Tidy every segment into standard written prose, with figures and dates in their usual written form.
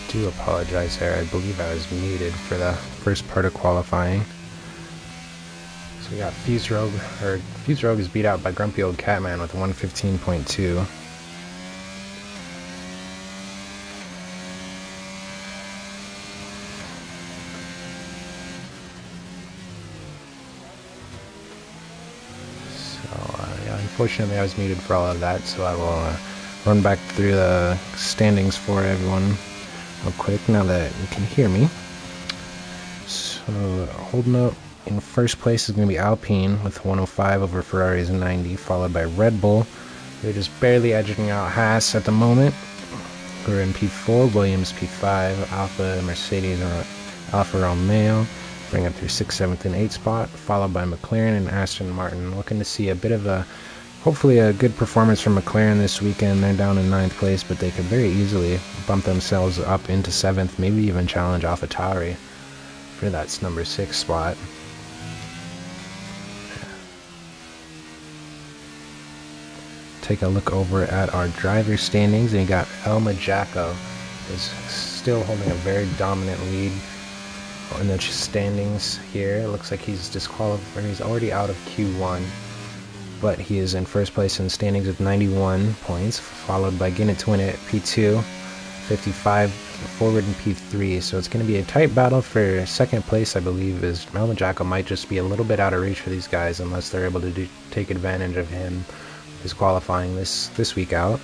do apologize there. I believe I was muted for the first part of qualifying. So we got Fuse Rogue is beat out by Grumpy Old Catman with 115.2. Yeah, unfortunately I was muted for all of that, so I will run back through the standings for everyone real quick now that you can hear me. So holding up in first place is going to be Alpine with 105 over Ferrari's 90, followed by Red Bull. They're just barely edging out Haas at the moment. We're in P4, Williams P5, Alfa, Mercedes, Alfa Romeo bring up through 6th, 7th, and 8th spot, followed by McLaren and Aston Martin. Looking to see a bit of hopefully a good performance from McLaren this weekend. They're down in 9th place, but they could very easily bump themselves up into 7th, maybe even challenge AlphaTauri for that number 6 spot. Take a look over at our driver standings, and you got Elma Jacko is still holding a very dominant lead in the standings here. It looks like he's disqualified. He's already out of Q1, but he is in first place in the standings with 91 points, followed by Get It to Win It P2, 55 forward in P3. So it's going to be a tight battle for second place. I believe is Elma Jacko might just be a little bit out of reach for these guys unless they're able to take advantage of him qualifying this week out.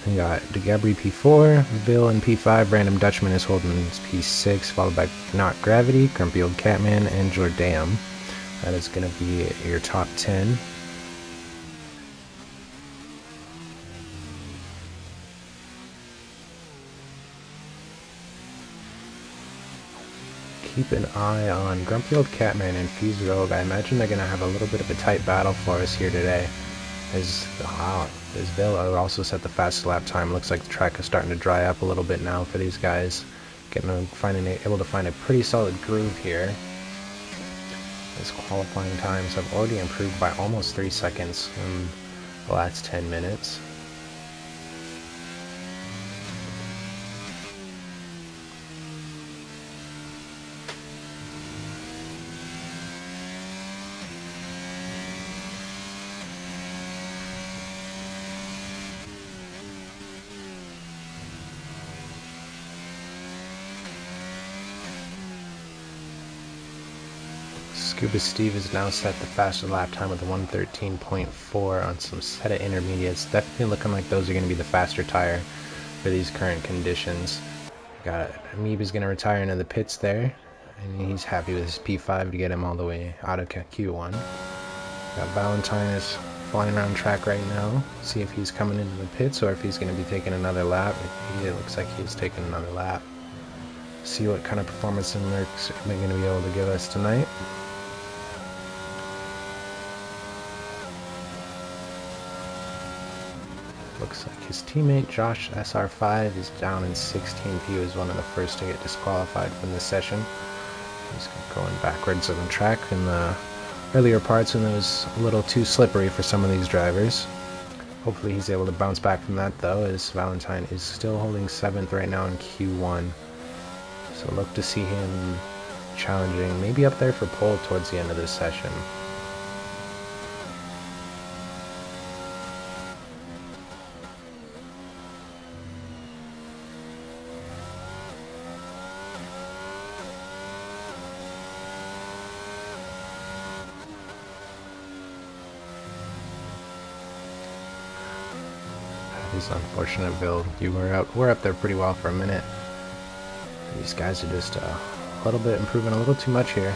We got DeGabri P4, Bill in P5, Random Dutchman is holding P6, followed by Not Gravity, Grumpy Old Catman, and Jordam. That is going to be your top 10. Keep an eye on Grumpy Old Catman and Fuse Rogue. I imagine they're going to have a little bit of a tight battle for us here today. As Bill also set the fastest lap time. Looks like the track is starting to dry up a little bit now for these guys. Able to find a pretty solid groove here. These qualifying times have already improved by almost 3 seconds in the last 10 minutes. Scuba Steve is now set the fastest lap time with a 113.4 on some set of intermediates. Definitely looking like those are going to be the faster tire for these current conditions. Got Amoeba's going to retire into the pits there, and he's happy with his P5 to get him all the way out of Q1. Got Valentine is flying around track right now. See if he's coming into the pits or if he's going to be taking another lap. It looks like he's taking another lap. See what kind of performance they're going to be able to give us tonight. Looks like his teammate Josh SR5 is down in 16th. He was one of the first to get disqualified from this session. He's going backwards on the track in the earlier parts when it was a little too slippery for some of these drivers. Hopefully he's able to bounce back from that though, as Valentine is still holding 7th right now in Q1. So look to see him challenging, maybe up there for pole towards the end of this session. His unfortunate build. We're up there pretty well for a minute. These guys are just a little bit improving a little too much here.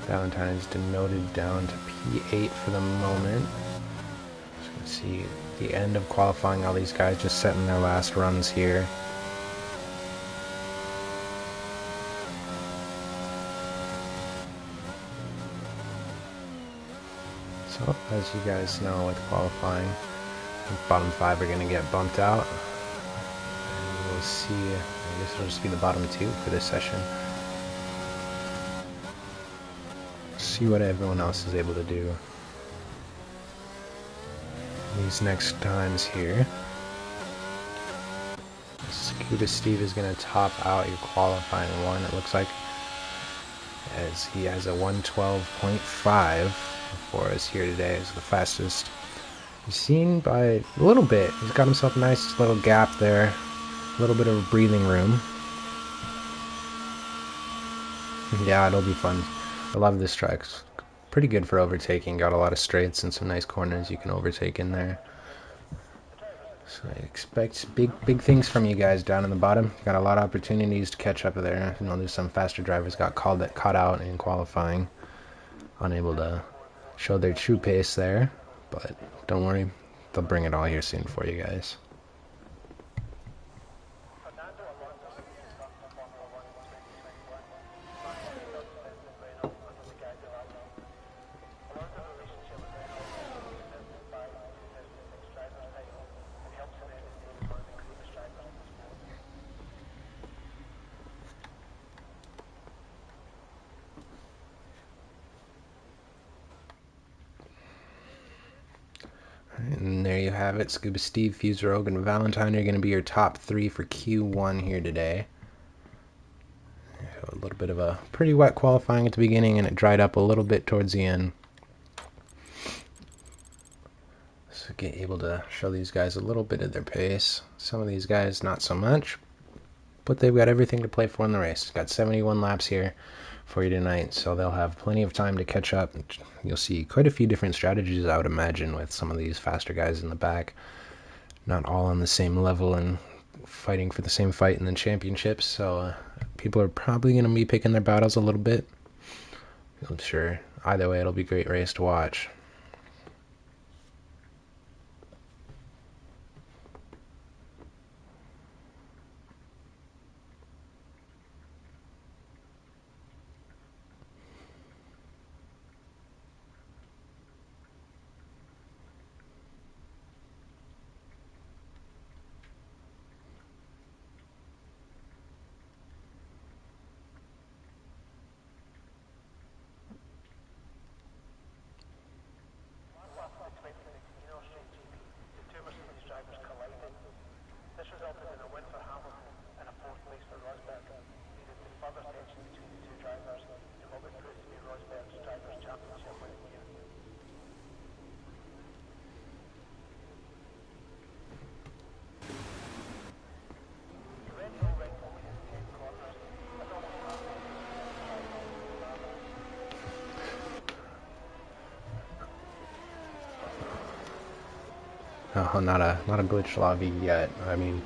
Valentine's denoted down to P8 for the moment. Just gonna see the end of qualifying. All these guys just setting their last runs here. So, as you guys know with qualifying, the bottom 5 are going to get bumped out. And we'll see, I guess it'll just be the bottom 2 for this session. See what everyone else is able to do. these next times here. Scuba Steve is going to top out your qualifying one, it looks like, as he has a 112.5 for us here today as the fastest he's seen by a little bit. He's got himself a nice little gap there, a little bit of breathing room. Yeah, it'll be fun. I love this track. It's pretty good for overtaking. Got a lot of straights and some nice corners you can overtake in there. So I expect big things from you guys down in the bottom. Got a lot of opportunities to catch up there. You know, there's some faster drivers got caught out in qualifying, unable to show their true pace there. But don't worry, they'll bring it all here soon for you guys. And there you have it. Scuba Steve, Fuse Rogue, and Valentine are going to be your top 3 for Q1 here today. A little bit of a pretty wet qualifying at the beginning, and it dried up a little bit towards the end. So get able to show these guys a little bit of their pace. Some of these guys not so much, but they've got everything to play for in the race. Got 71 laps here for you tonight, so they'll have plenty of time to catch up. You'll see quite a few different strategies, I would imagine, with some of these faster guys in the back. Not all on the same level and fighting for the same fight in the championships, so people are probably going to be picking their battles a little bit. I'm sure either way it'll be a great race to watch. Oh, not a glitch lobby yet. I mean,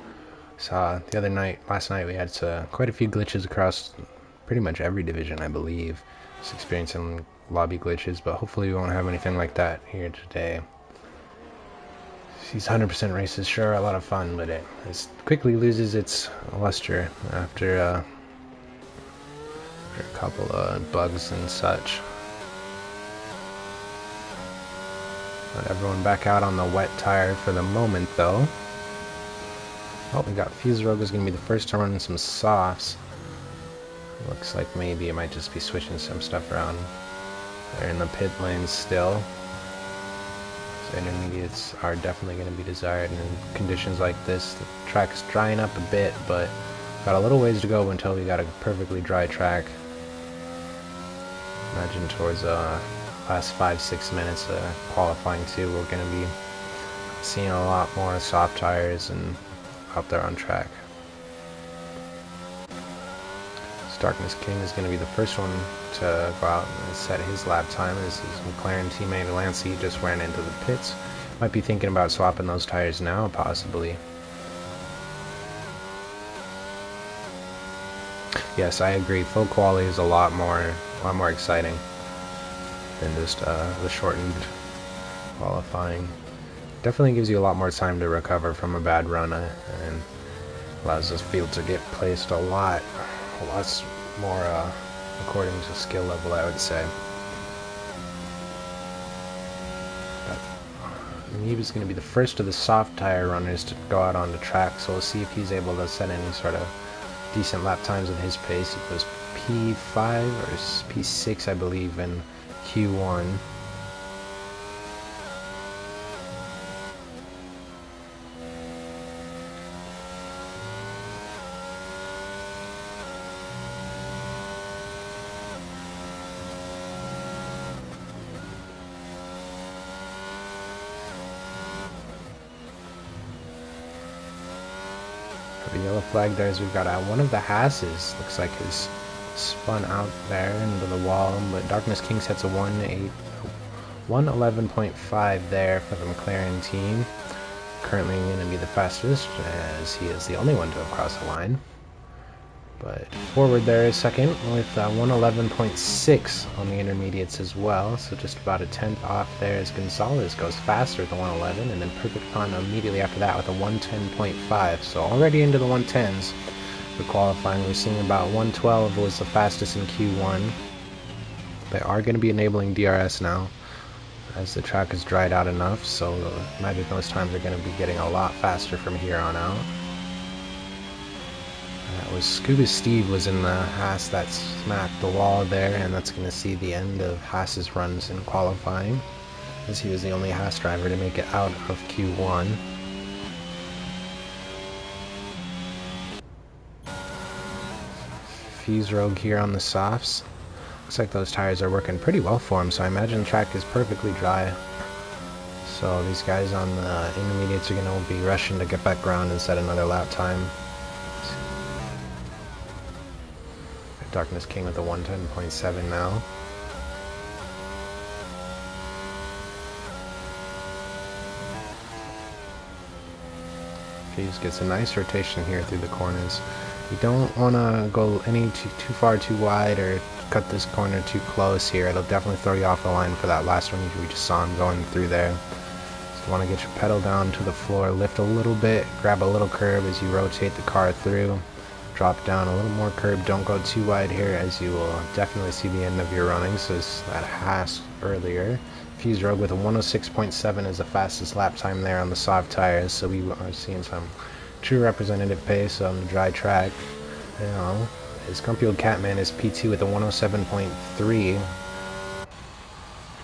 saw the other night, last night we had quite a few glitches across pretty much every division, I believe. Just experiencing lobby glitches, but hopefully we won't have anything like that here today. These 100% races sure are a lot of fun, but it quickly loses its luster after a couple of bugs and such. Got everyone back out on the wet tire for the moment, though. Oh, we got Fuse Rogue is going to be the first to run in some softs. Looks like maybe it might just be switching some stuff around. They're in the pit lanes still. So intermediates are definitely going to be desired in conditions like this. The track's drying up a bit, but got a little ways to go until we got a perfectly dry track. Imagine towards last 5-6 minutes of qualifying too, we're going to be seeing a lot more soft tires and out there on track. Darkness King is going to be the first one to go out and set his lap time. This is McLaren teammate Lancey, just ran into the pits. Might be thinking about swapping those tires now, possibly. Yes, I agree. Full quali is a lot more exciting than just the shortened qualifying. Definitely gives you a lot more time to recover from a bad run and allows this field to get placed a lot more according to skill level, I would say. He was going to be the first of the soft tire runners to go out on the track, so we'll see if he's able to set any sort of decent lap times at his pace. He was P5 or P6, I believe, in Q1. The yellow flag there is we've got one of the Hasses, looks like is spun out there into the wall, but Darkness King sets a 111.5 there for the McLaren team. Currently going to be the fastest, as he is the only one to have crossed the line. But forward there is second with 111.6 on the intermediates as well, so just about a tenth off there as Gonzalez goes faster at the 111, and then Perfect Fun immediately after that with a 110.5. So already into the 110s for qualifying. We're seeing about 112 was the fastest in Q1. They are going to be enabling DRS now, as the track has dried out enough, so imagine those times are going to be getting a lot faster from here on out. That was Scuba Steve was in the Haas that smacked the wall there, and that's going to see the end of Haas's runs in qualifying, as he was the only Haas driver to make it out of Q1. Fuse Rogue here on the softs. Looks like those tires are working pretty well for him, so I imagine the track is perfectly dry. So these guys on the intermediates are going to be rushing to get back around and set another lap time. Darkness King with a 110.7 now. Fuse gets a nice rotation here through the corners. You don't want to go any too far too wide or cut this corner too close here. It'll definitely throw you off the line for that last one. We just saw him going through there. So you want to get your pedal down to the floor, lift a little bit, grab a little curb as you rotate the car through. Drop down a little more curb, don't go too wide here, as you will definitely see the end of your running. So it's that Haas earlier. Fuse Rogue with a 106.7 is the fastest lap time there on the soft tires, so we are seeing some true representative pace on the dry track. You know, his Grumpy Old Catman is P2 with a 107.3.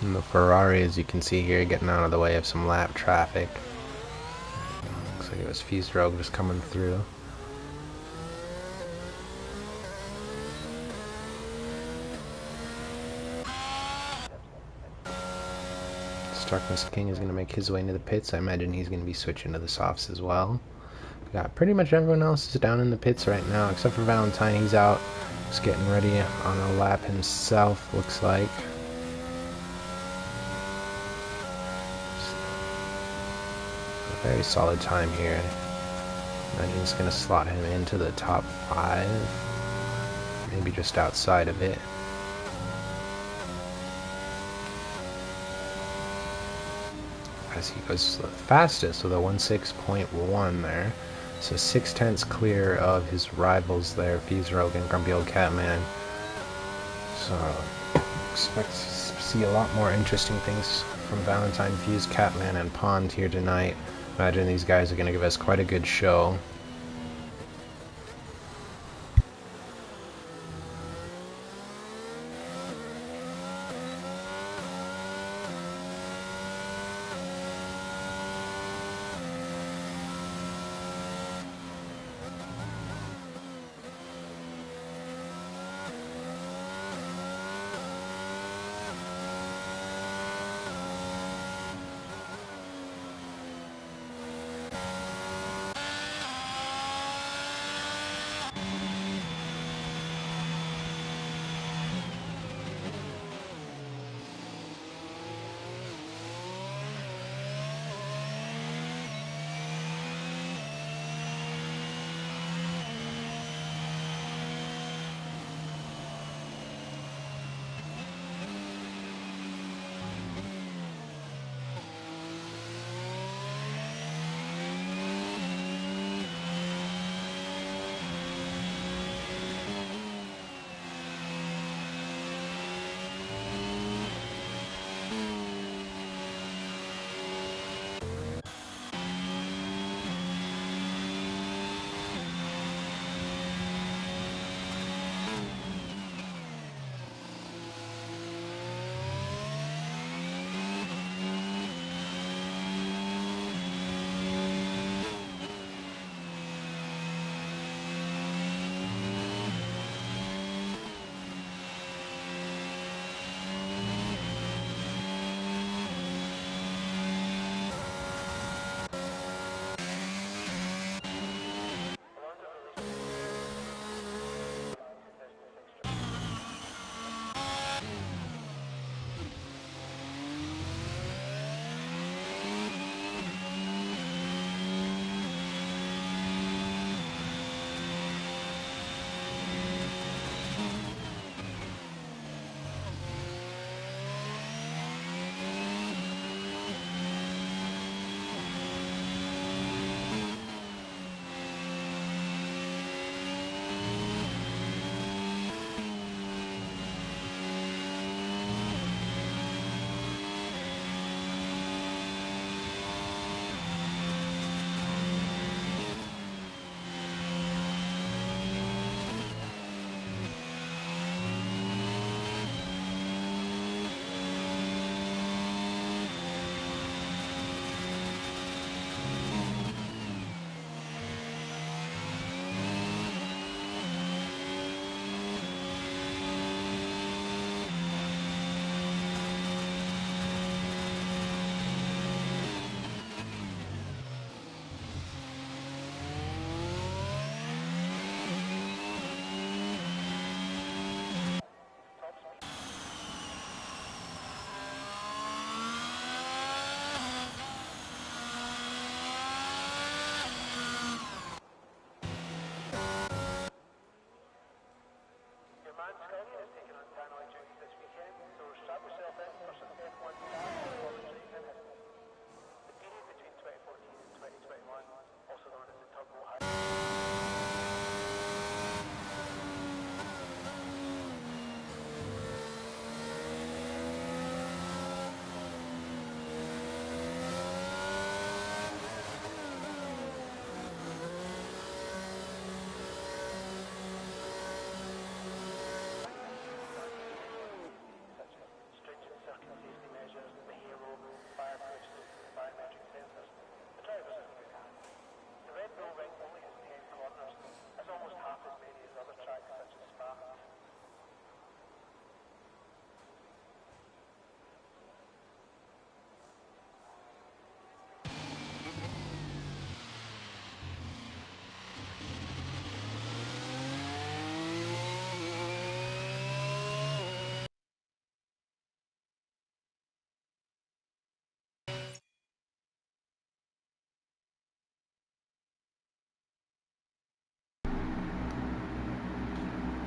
And the Ferrari, as you can see here, getting out of the way of some lap traffic. Looks like it was Fuse Rogue just coming through. Darkness King is going to make his way into the pits. I imagine he's going to be switching to the softs as well. We got pretty much everyone else is down in the pits right now, except for Valentine. He's out, just getting ready on a lap himself, looks like. A very solid time here. I imagine it's going to slot him into the top 5, maybe just outside of it. As he goes the fastest with a 1:06.1 there, so 6/10 clear of his rivals there, Fuse Rogue and Grumpy Old Catman. So expect to see a lot more interesting things from Valentine, Fuse, Catman, and Pond here tonight. Imagine these guys are going to give us quite a good show.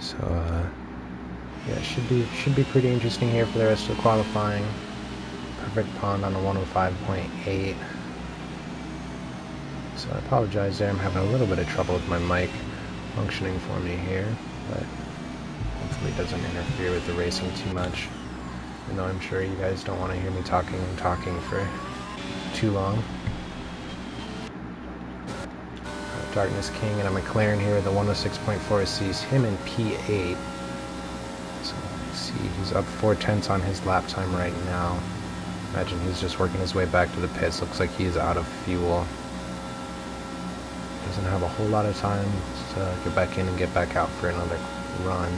So yeah, it should be pretty interesting here for the rest of the qualifying. Perfect pond on a 105.8. So I apologize there, I'm having a little bit of trouble with my mic functioning for me here, but hopefully it doesn't interfere with the racing too much. Even though I'm sure you guys don't want to hear me talking for too long. Darkness King and a McLaren here, the 106.4 sees him in P8. So see, he's up 4/10 on his lap time right now. Imagine he's just working his way back to the pits. Looks like he's out of fuel. Doesn't have a whole lot of time to get back in and get back out for another run.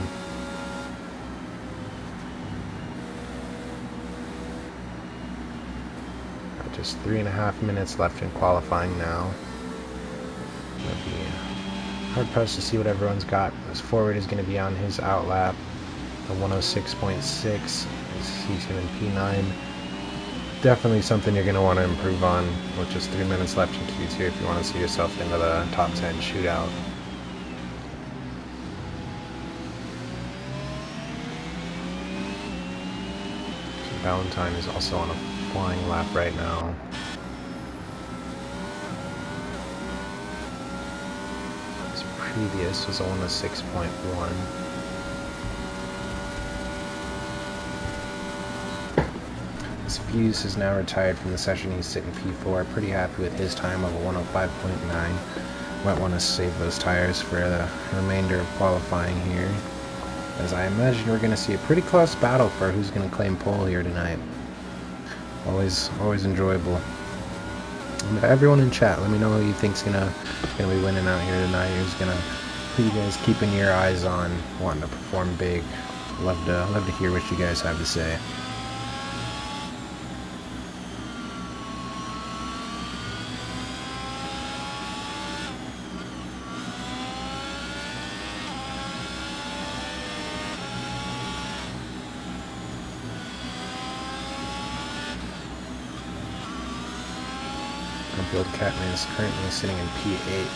Just 3.5 minutes left in qualifying now. It'll be hard pressed to see what everyone's got. This forward is going to be on his outlap. The 106.6 sees him in P9. Definitely something you're going to want to improve on with just 3 minutes left in Q2 if you want to see yourself into the top 10 shootout. So Valentine is also on a flying lap right now. His previous was a 106.1. Fuse is now retired from the session. He's sitting P4. Pretty happy with his time of a 105.9. Might want to save those tires for the remainder of qualifying here, as I imagine we're going to see a pretty close battle for who's going to claim pole here tonight. Always enjoyable. And everyone in chat, let me know who you think's gonna be winning out here tonight. Who you guys keeping your eyes on, wanting to perform big. Love to hear what you guys have to say. Build Catman is currently sitting in P8,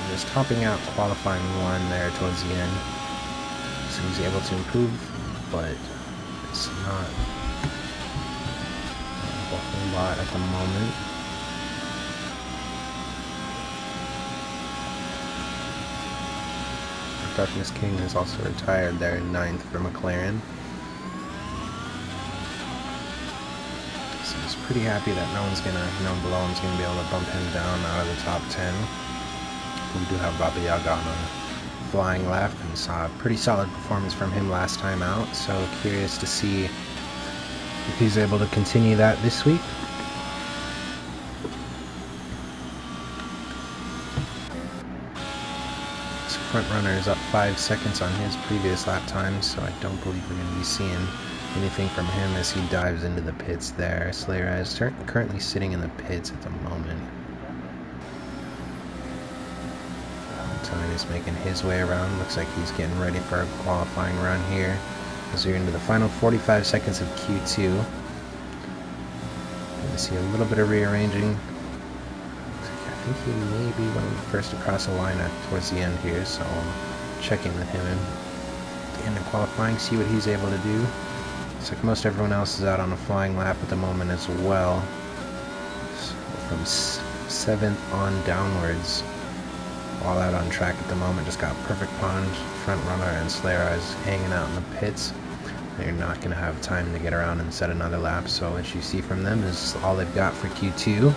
just topping out qualifying 1 there towards the end. So he's able to improve, but it's not a whole lot at the moment. Darkness King is also retired there in 9th for McLaren. Pretty happy that no one below him's gonna be able to bump him down out of the top 10. We do have Baba Yaga on a flying lap and saw a pretty solid performance from him last time out, so curious to see if he's able to continue that this week. This front runner is up 5 seconds on his previous lap time, so I don't believe we're going to be seeing anything from him as he dives into the pits there. Slayer is currently sitting in the pits at the moment. Valentine is making his way around. Looks like he's getting ready for a qualifying run here as we're into the final 45 seconds of Q2. Going to see a little bit of rearranging. I think he may be one of the first across the line towards the end here, so I'll check in with him at the end of qualifying, see what he's able to do. Looks like most everyone else is out on a flying lap at the moment as well. So from 7th on downwards, all out on track at the moment. Just got Perfect Pond, Front Runner, and Slayer Eyes hanging out in the pits. They're not going to have time to get around and set another lap, so what you see from them is all they've got for Q2.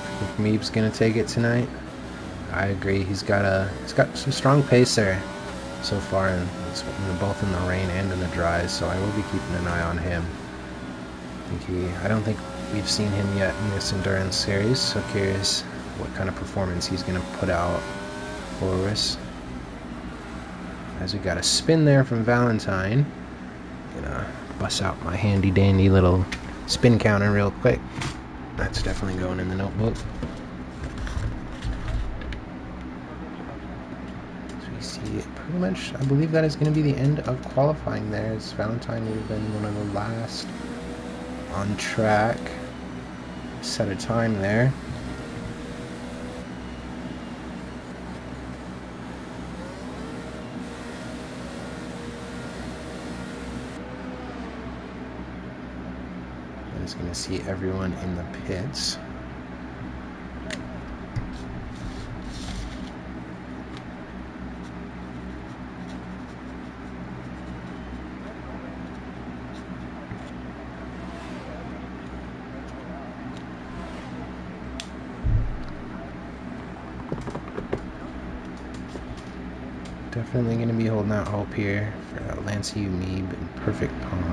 I think Meeb's going to take it tonight. I agree. He's got some strong pace there so far, and it's both in the rain and in the dry. So I will be keeping an eye on him. I don't think we've seen him yet in this endurance series. So curious what kind of performance he's going to put out for us. As we got a spin there from Valentine. Gonna bust out my handy dandy little spin counter real quick. That's definitely going in the notebook. Pretty much, I believe that is going to be the end of qualifying there, as Valentine would have been one of the last on track. Set a time there. just going to see everyone in the pits. Definitely going to be holding out hope here for Lancey Meeb in perfect palm.